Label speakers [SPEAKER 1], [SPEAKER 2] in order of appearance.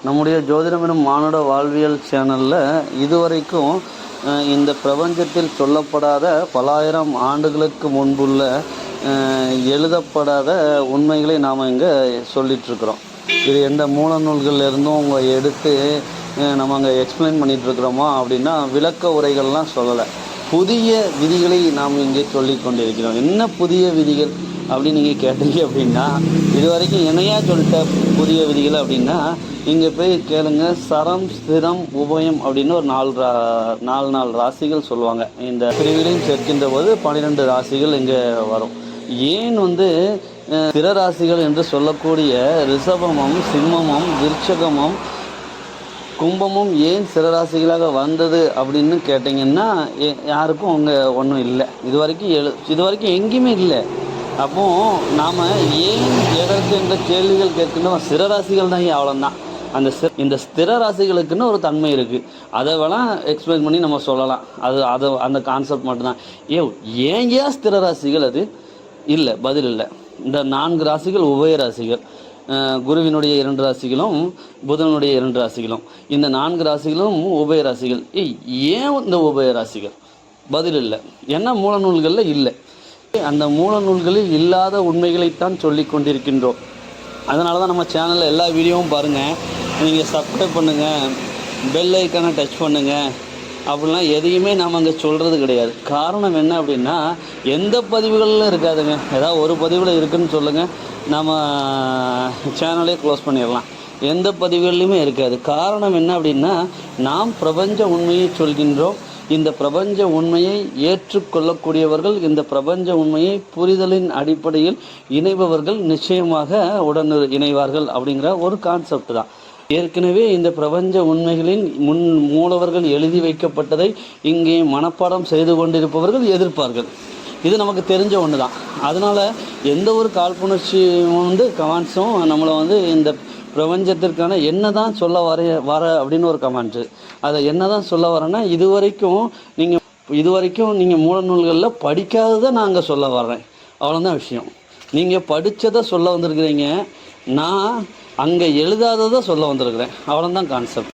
[SPEAKER 1] நம்முடைய ஜோதிடம் எனும் மானுட வாழ்வியல் சேனலில் இதுவரைக்கும் இந்த பிரபஞ்சத்தில் சொல்லப்படாத பலாயிரம் ஆண்டுகளுக்கு முன்புள்ள எழுதப்படாத உண்மைகளை நாம் இங்கே சொல்லிகிட்ருக்குறோம். இது எந்த மூல நூல்கள்லேருந்தும் அவங்க எடுத்து நம்ம அங்கே எக்ஸ்பிளைன் பண்ணிகிட்ருக்குறோமா அப்படின்னா விளக்க உரைகள்லாம் சொல்லலை. புதிய விதிகளை நாம் இங்கே சொல்லி கொண்டிருக்கிறோம். என்ன புதிய விதிகள் அப்படின்னு நீங்கள் கேட்டீங்க அப்படின்னா, இது வரைக்கும் என்னையா சொல்லிட்ட புதிய விதிகள் அப்படின்னா, இங்கே போய் கேளுங்க. சரம், ஸ்திரம், உபயம் அப்படின்னு ஒரு நாலு ராசிகள் சொல்லுவாங்க. இந்த பிரிவிலையும் சேர்க்கின்ற போது 12 ராசிகள் இங்கே வரும். ஏன் ஸ்திர ராசிகள் என்று சொல்லக்கூடிய ரிஷபமும், சிம்மமும், விருச்சகமும், கும்பமும் ஏன் சிறராசிகளாக வந்தது அப்படின்னு கேட்டிங்கன்னா, யாருக்கும் அங்கே ஒன்றும் இல்லை. இது வரைக்கும் எங்கேயுமே இல்லை. அப்போது நாம் ஏன் எதற்கு என்ற கேள்விகள் கேட்கின்றோம். சிறராசிகள் தான், அவ்வளோதான். இந்த ஸ்திர ராசிகளுக்குன்னு ஒரு தன்மை இருக்குது. அதை வேணால் எக்ஸ்பிளைன் பண்ணி நம்ம சொல்லலாம். அந்த கான்செப்ட் மட்டும்தான். ஏன் ஸ்திர ராசிகள் அது இல்லை, பதில் இல்லை. இந்த 4 ராசிகள் உபய ராசிகள். குருவினுடைய 2 ராசிகளும் புதனுடைய 2 ராசிகளும், இந்த 4 ராசிகளும் உபய ராசிகள். ஏன் இந்த உபய ராசிகள்? பதில் இல்லை. ஏன்னா மூல நூல்களில் இல்லை. அந்த மூல நூல்களில் இல்லாத உண்மைகளைத்தான் சொல்லி கொண்டிருக்கின்றோம். அதனால தான் நம்ம சேனலில் எல்லா வீடியோவும் பாருங்கள், நீங்கள் சப்ஸ்கிரைப் பண்ணுங்கள், பெல் ஐக்கானை டச் பண்ணுங்கள் அப்படிலாம் எதையுமே நாம் அங்கே சொல்கிறது கிடையாது. காரணம் என்ன அப்படின்னா, எந்த பதிவுகளில் இருக்காதுங்க. ஏதாவது ஒரு பதிவில் இருக்குதுன்னு சொல்லுங்கள், நம்ம சேனலே க்ளோஸ் பண்ணிடலாம். எந்த பதிவுகள்லையுமே இருக்காது. காரணம் என்ன அப்படின்னா, நாம் பிரபஞ்ச உண்மையை சொல்கின்றோம். இந்த பிரபஞ்ச உண்மையை ஏற்றுக்கொள்ளக்கூடியவர்கள், இந்த பிரபஞ்ச உண்மையை புரிதலின் அடிப்படையில் இணைபவர்கள் நிச்சயமாக உடன் இணைவார்கள் அப்படிங்கிற ஒரு கான்செப்ட் தான். ஏற்கனவே இந்த பிரபஞ்ச உண்மைகளின் மூலவர்கள் எழுதி வைக்கப்பட்டதை இங்கே மனப்பாடம் செய்து கொண்டிருப்பவர்கள் எதிர்ப்பார்கள். இது நமக்கு தெரிஞ்ச ஒன்று தான். அதனால் எந்த ஒரு காழ்ப்புணர்ச்சியும் கமெண்ட்ஸும் நம்மளை இந்த பிரபஞ்சத்திற்கான என்ன தான் சொல்ல வர அப்படின்னு ஒரு கமெண்ட்ஸு. அதை என்ன தான் சொல்ல வரேன்னா, இது வரைக்கும் நீங்கள் மூல நூல்களில் படிக்காததை நான் அங்கே சொல்ல வர்றேன். அவ்வளோதான் விஷயம். நீங்கள் படித்ததை சொல்ல வந்திருக்கிறீங்க, நான் அங்கே எழுதாததை சொல்ல வந்திருக்கிறேன். அவ்வளோதான் கான்செப்ட்.